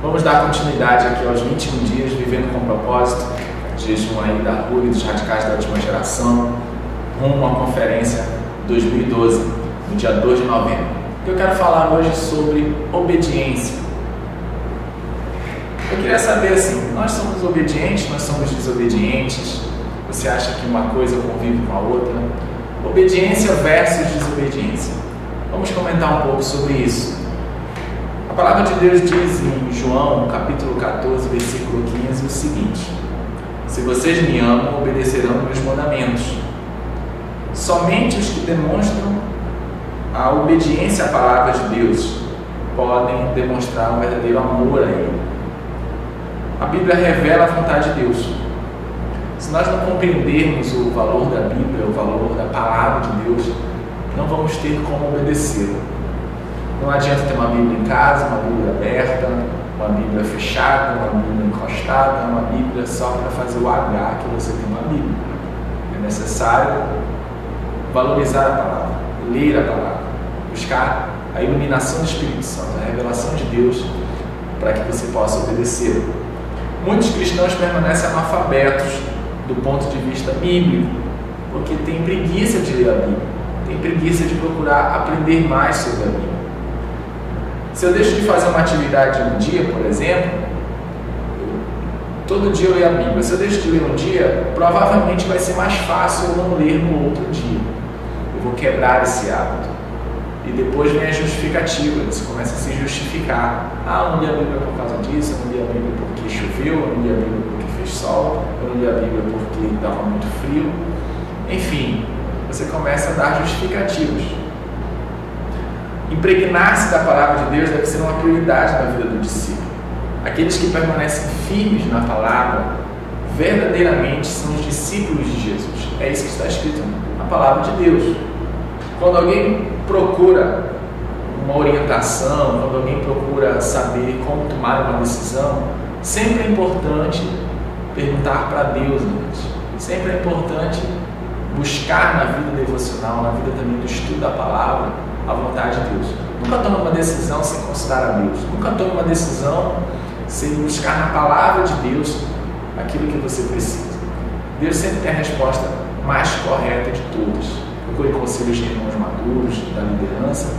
Vamos dar continuidade aqui aos 21 dias, vivendo com propósito, jejum aí da RUB, dos radicais da última geração, rumo à conferência 2012, no dia 2 de novembro. Eu quero falar hoje sobre obediência. Eu queria saber assim, nós somos obedientes, nós somos desobedientes? Você acha que uma coisa convive com a outra? Obediência versus desobediência. Vamos comentar um pouco sobre isso. A palavra de Deus diz em João, capítulo 14, versículo 15, o seguinte: se vocês me amam, obedecerão meus mandamentos. Somente os que demonstram a obediência à palavra de Deus podem demonstrar um verdadeiro amor a Ele. A Bíblia revela a vontade de Deus. Se nós não compreendermos o valor da Bíblia, o valor da palavra de Deus, não vamos ter como obedecer. Não adianta ter uma Bíblia em casa, uma Bíblia aberta, uma Bíblia fechada, uma Bíblia encostada, uma Bíblia só para fazer o H que você tem uma Bíblia. É necessário valorizar a palavra, ler a palavra, buscar a iluminação do Espírito Santo, a revelação de Deus, para que você possa obedecer. Muitos cristãos permanecem analfabetos do ponto de vista bíblico, porque tem preguiça de ler a Bíblia, tem preguiça de procurar aprender mais sobre a Bíblia. Se eu deixo de fazer uma atividade um dia, por exemplo, todo dia eu leio a Bíblia. Se eu deixo de ler um dia, provavelmente vai ser mais fácil eu não ler no outro dia. Eu vou quebrar esse hábito. E depois vem a justificativa, você começa a se justificar. Ah, eu não li a Bíblia por causa disso, eu não li a Bíblia porque choveu, eu não li a Bíblia porque fez sol, eu não li a Bíblia porque estava muito frio. Enfim, você começa a dar justificativas. Impregnar-se da palavra de Deus deve ser uma prioridade na vida do discípulo. Aqueles que permanecem firmes na palavra verdadeiramente são os discípulos de Jesus. É isso que está escrito na palavra de Deus. Quando alguém procura uma orientação, quando alguém procura saber como tomar uma decisão, sempre é importante perguntar para Deus antes. Sempre é importante buscar na vida devocional, na vida também do estudo da palavra, a vontade de Deus. Nunca tome uma decisão sem considerar a Deus. Nunca tome uma decisão sem buscar na palavra de Deus aquilo que você precisa. Deus sempre tem a resposta mais correta de todas. Procure conselhos de irmãos maduros, da liderança,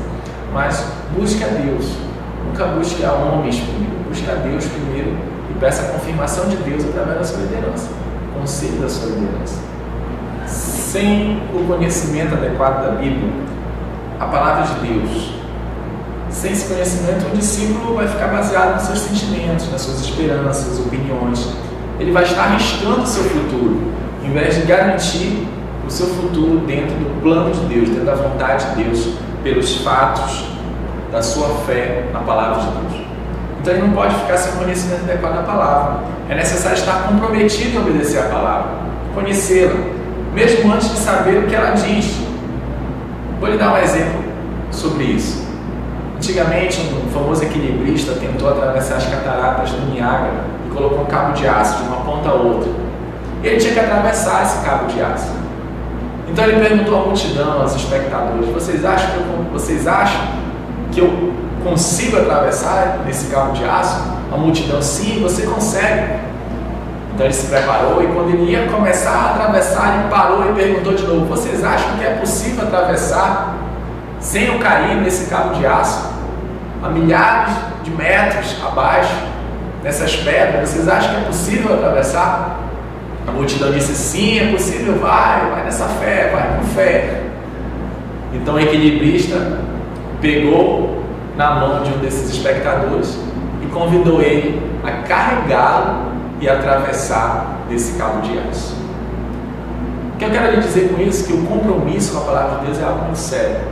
mas busque a Deus. Nunca busque a homens primeiro. Busque a Deus primeiro e peça a confirmação de Deus através da sua liderança. Conselho da sua liderança. Sem o conhecimento adequado da Bíblia, a palavra de Deus, sem esse conhecimento, o discípulo vai ficar baseado nos seus sentimentos, nas suas esperanças, opiniões. Ele vai estar arriscando o seu futuro, em vez de garantir o seu futuro dentro do plano de Deus, dentro da vontade de Deus, pelos fatos da sua fé na palavra de Deus. Então ele não pode ficar sem conhecimento adequado da palavra. É necessário estar comprometido em obedecer a palavra, conhecê-la, mesmo antes de saber o que ela diz. Vou lhe dar um exemplo sobre isso. Antigamente, um famoso equilibrista tentou atravessar as cataratas do Niágara e colocou um cabo de aço de uma ponta a outra. Ele tinha que atravessar esse cabo de aço. Então ele perguntou à multidão, aos espectadores: vocês acham que eu consigo atravessar esse cabo de aço? A multidão: sim, você consegue. Então ele se preparou e quando ele ia começar a atravessar, ele parou e perguntou de novo: vocês acham que é possível atravessar sem eu cair nesse cabo de aço? A milhares de metros abaixo, nessas pedras, vocês acham que é possível atravessar? A multidão disse: sim, é possível, vai nessa fé, vai com fé. Então o equilibrista pegou na mão de um desses espectadores e convidou ele a carregá-lo e atravessar desse cabo de aço. O que eu quero lhe dizer com isso é que o compromisso com a palavra de Deus é algo muito sério.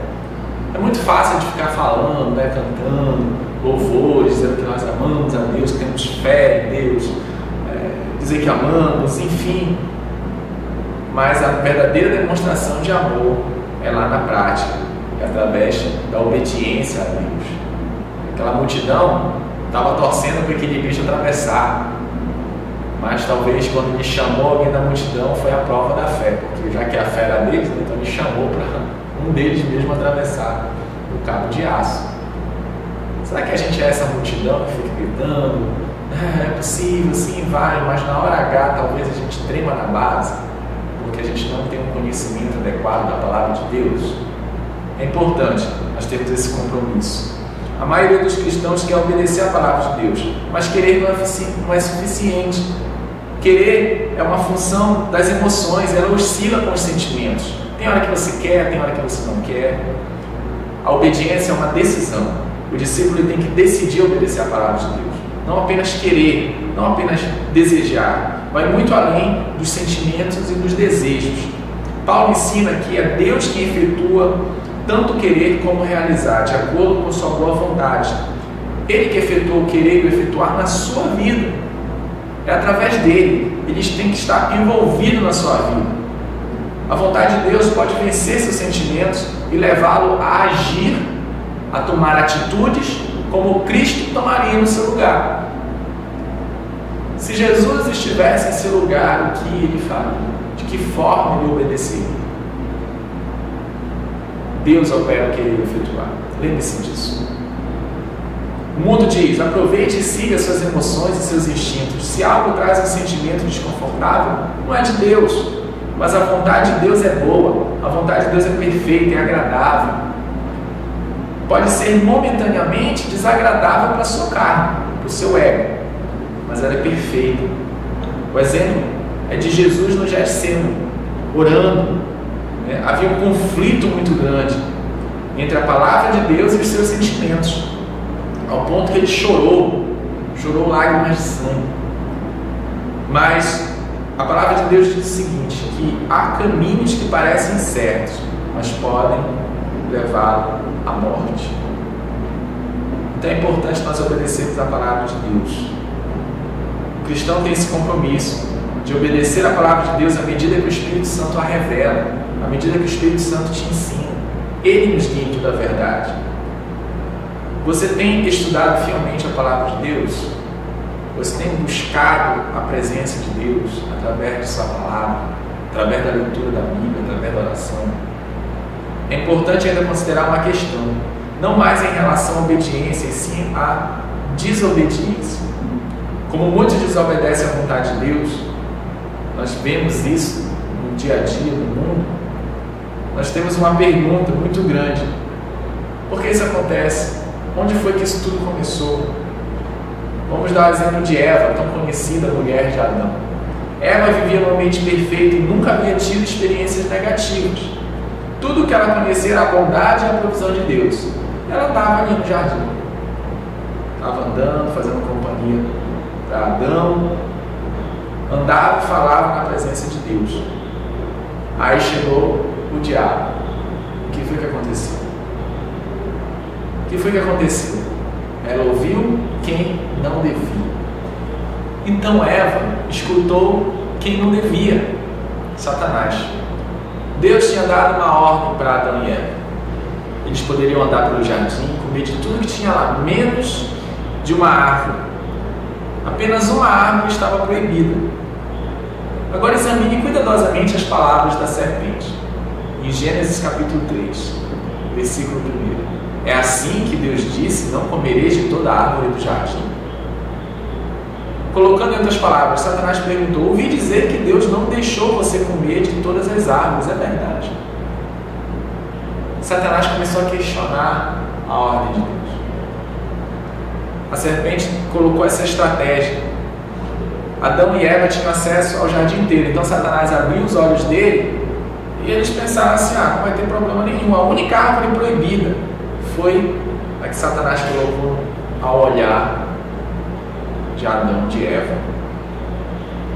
É muito fácil de ficar falando, cantando louvores, dizendo que nós amamos a Deus, que temos fé em Deus, dizer que amamos, enfim. Mas a verdadeira demonstração de amor é lá na prática, é através da obediência a Deus. Aquela multidão estava torcendo para o equilibrista atravessar, mas talvez quando ele chamou alguém da multidão foi a prova da fé, porque já que a fé era deles, então ele chamou para um deles mesmo atravessar o cabo de aço. Será que a gente é essa multidão que fica gritando? É possível, sim, vai, mas na hora H talvez a gente trema na base, porque a gente não tem um conhecimento adequado da palavra de Deus? É importante nós termos esse compromisso. A maioria dos cristãos quer obedecer a palavra de Deus, mas querer não é suficiente. Querer é uma função das emoções, ela oscila com os sentimentos. Tem hora que você quer, tem hora que você não quer. A obediência é uma decisão. O discípulo tem que decidir obedecer a palavra de Deus. Não apenas querer, não apenas desejar. Vai muito além dos sentimentos e dos desejos. Paulo ensina que é Deus quem efetua tanto querer como realizar, de acordo com sua boa vontade. Ele que efetuou o querer e o efetuar na sua vida. É através dele. Eles têm que estar envolvidos na sua vida. A vontade de Deus pode vencer seus sentimentos e levá-lo a agir, a tomar atitudes como Cristo tomaria no seu lugar. Se Jesus estivesse em seu lugar, o que ele faria? De que forma ele obedeceria? Deus opera o querer efetuar. Lembre-se disso. O mundo diz: aproveite e siga suas emoções e seus instintos. Se algo traz um sentimento desconfortável, não é de Deus. Mas a vontade de Deus é boa, a vontade de Deus é perfeita, é agradável. Pode ser momentaneamente desagradável para a sua carne, para o seu ego, mas ela é perfeita. O exemplo é de Jesus no Getsemane, orando. Havia um conflito muito grande entre a palavra de Deus e os seus sentimentos, ao ponto que ele chorou lágrimas de sangue. Mas a palavra de Deus diz o seguinte, que há caminhos que parecem certos, mas podem levá-lo à morte. Então é importante nós obedecermos a palavra de Deus. O cristão tem esse compromisso de obedecer a palavra de Deus à medida que o Espírito Santo a revela, à medida que o Espírito Santo te ensina. Ele nos guia em toda a verdade. Você tem estudado fielmente a palavra de Deus? Você tem buscado a presença de Deus através de sua palavra, através da leitura da Bíblia, através da oração? É importante ainda considerar uma questão, não mais em relação à obediência, e sim à desobediência. Como muitos desobedecem à vontade de Deus, nós vemos isso no dia a dia, no mundo. Nós temos uma pergunta muito grande: por que isso acontece? Onde foi que isso tudo começou? Vamos dar o exemplo de Eva, tão conhecida mulher de Adão. Eva vivia num ambiente perfeito e nunca havia tido experiências negativas. Tudo que ela conhecia era a bondade e a provisão de Deus. Ela andava ali no jardim, estava andando, fazendo companhia para Adão, andava e falava na presença de Deus. Aí chegou o diabo. O que foi que aconteceu? O que foi que aconteceu? Ela ouviu quem não devia. Então Eva escutou quem não devia: Satanás. Deus tinha dado uma ordem para Adão e Eva. Eles poderiam andar pelo jardim, comer de tudo que tinha lá, menos de uma árvore. Apenas uma árvore estava proibida. Agora examine cuidadosamente as palavras da serpente. Em Gênesis capítulo 3, versículo 1. É assim que Deus disse: não comereis de toda a árvore do jardim. Colocando em outras palavras, Satanás perguntou: ouvi dizer que Deus não deixou você comer de todas as árvores. É verdade. Satanás começou a questionar a ordem de Deus. A serpente colocou essa estratégia. Adão e Eva tinham acesso ao jardim inteiro, então Satanás abriu os olhos dele e eles pensaram assim: não vai ter problema nenhum. A única árvore proibida foi a que Satanás colocou ao olhar de Adão, de Eva,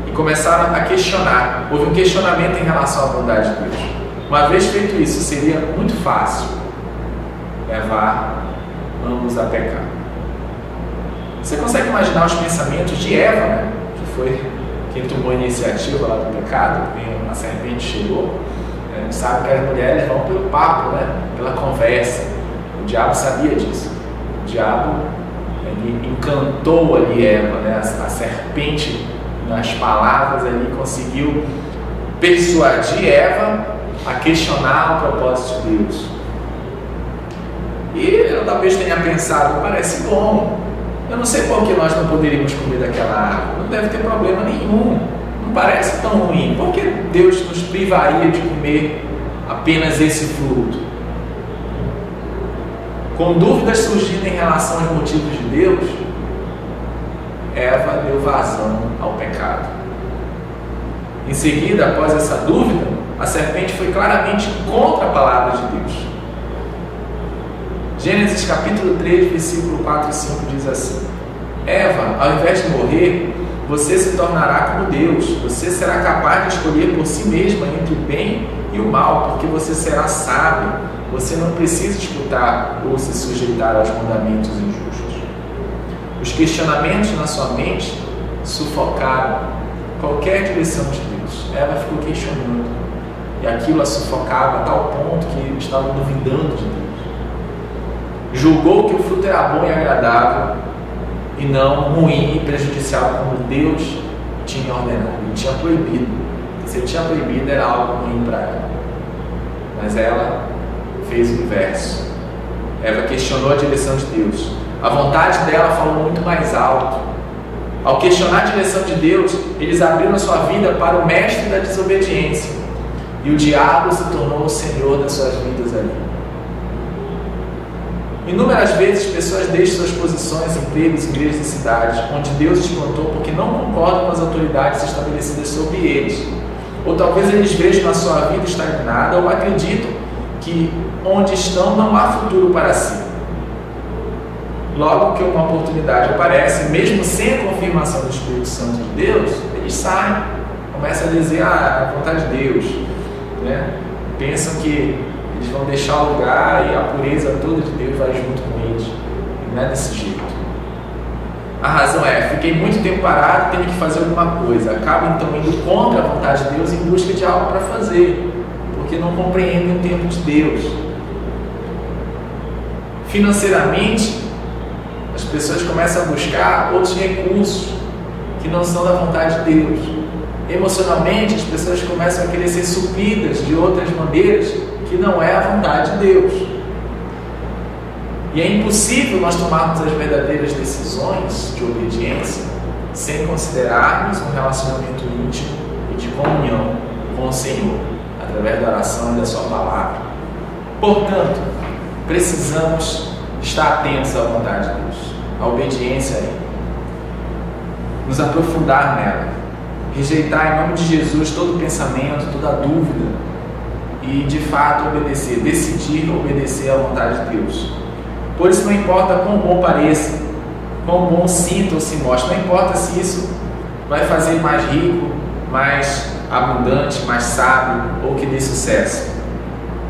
e começaram a questionar. Houve um questionamento em relação à bondade de Deus. Uma vez feito isso, seria muito fácil levar ambos a pecar. Você consegue imaginar os pensamentos de Eva, né? Que foi quem tomou a iniciativa lá do pecado? A serpente chegou. A gente sabe que as mulheres vão pelo papo, né? Pela conversa. O diabo sabia disso. O diabo, ele encantou ali Eva, né? A serpente, nas palavras ali, conseguiu persuadir Eva a questionar o propósito de Deus. E ela talvez tenha pensado, parece bom, eu não sei por que nós não poderíamos comer daquela árvore, não deve ter problema nenhum, não parece tão ruim, por que Deus nos privaria de comer apenas esse fruto? Com dúvidas surgindo em relação aos motivos de Deus, Eva deu vazão ao pecado. Em seguida, após essa dúvida, a serpente foi claramente contra a palavra de Deus. Gênesis capítulo 3, versículo 4 e 5 diz assim: Eva, ao invés de morrer, você se tornará como Deus. Você será capaz de escolher por si mesma entre o bem e o mal, porque você será sábio. Você não precisa escutar ou se sujeitar aos mandamentos injustos. Os questionamentos na sua mente sufocaram qualquer direção de Deus. Eva ficou questionando, e aquilo a sufocava a tal ponto que estava duvidando de Deus. Julgou que o fruto era bom e agradável, e não ruim e prejudicial, como Deus tinha ordenado e tinha proibido. Se ele tinha proibido, era algo ruim para ela. Mas ela fez o inverso. Eva questionou a direção de Deus. A vontade dela falou muito mais alto. Ao questionar a direção de Deus, eles abriram a sua vida para o mestre da desobediência, e o diabo se tornou o senhor das suas vidas ali. Inúmeras vezes pessoas deixam suas posições, empregos, igrejas e cidades onde Deus os plantou porque não concordam com as autoridades estabelecidas sobre eles. Ou talvez eles vejam na sua vida estagnada ou acreditam que onde estão não há futuro para si. Logo que uma oportunidade aparece, mesmo sem a confirmação do Espírito Santo de Deus, eles saem, começam a dizer, a vontade de Deus, né? Pensam que eles vão deixar o lugar e a pureza toda de Deus vai junto com eles. E não é desse jeito. A razão é, fiquei muito tempo parado, tenho que fazer alguma coisa. Acabo então indo contra a vontade de Deus em busca de algo para fazer, porque não compreendem o tempo de Deus. Financeiramente, as pessoas começam a buscar outros recursos que não são da vontade de Deus. Emocionalmente, as pessoas começam a querer ser supridas de outras maneiras que não é a vontade de Deus. E é impossível nós tomarmos as verdadeiras decisões de obediência sem considerarmos um relacionamento íntimo e de comunhão com o Senhor, através da oração e da sua palavra. Portanto, precisamos estar atentos à vontade de Deus, à obediência a Ele, nos aprofundar nela, rejeitar em nome de Jesus todo pensamento, toda dúvida e de fato obedecer, decidir obedecer à vontade de Deus. Por isso não importa quão bom pareça, quão bom sinta ou se mostre, não importa se isso vai fazer mais rico, mais abundante, mais sábio ou que dê sucesso.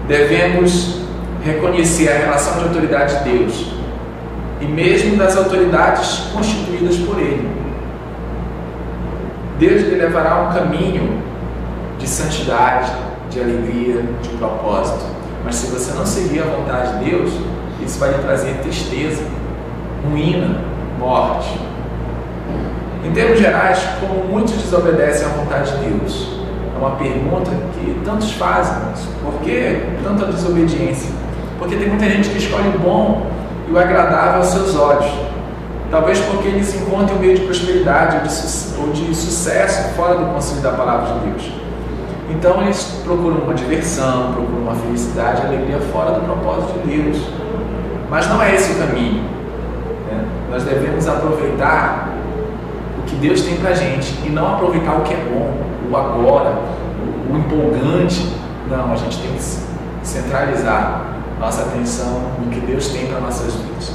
Devemos reconhecer a relação de autoridade de Deus e mesmo das autoridades constituídas por Ele. Deus lhe levará a um caminho de santidade, de alegria, de propósito. Mas se você não seguir a vontade de Deus, isso vai lhe trazer tristeza, ruína, morte. Em termos gerais, como muitos desobedecem à vontade de Deus? É uma pergunta que tantos fazem. Por que tanta desobediência? Porque tem muita gente que escolhe o bom e o agradável aos seus olhos. Talvez porque eles encontram um meio de prosperidade ou de sucesso fora do conselho da palavra de Deus. Então eles procuram uma diversão, procuram uma felicidade, alegria fora do propósito de Deus. Mas não é esse o caminho, né? Nós devemos aproveitar o que Deus tem pra gente e não aproveitar o que é bom, o agora, o empolgante. Não, a gente tem que centralizar nossa atenção no que Deus tem para nossas vidas.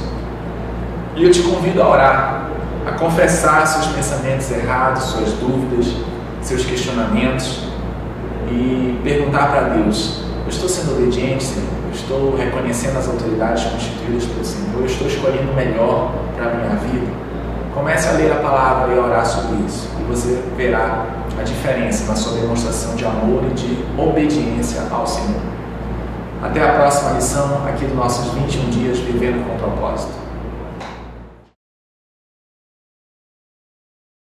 E eu te convido a orar, a confessar seus pensamentos errados, suas dúvidas, seus questionamentos e perguntar para Deus: eu estou sendo obediente, Senhor? Eu estou reconhecendo as autoridades constituídas pelo Senhor? Eu estou escolhendo o melhor para a minha vida? Comece a ler a palavra e a orar sobre isso, e você verá a diferença na sua demonstração de amor e de obediência ao Senhor. Até a próxima lição aqui dos nossos 21 dias vivendo com propósito.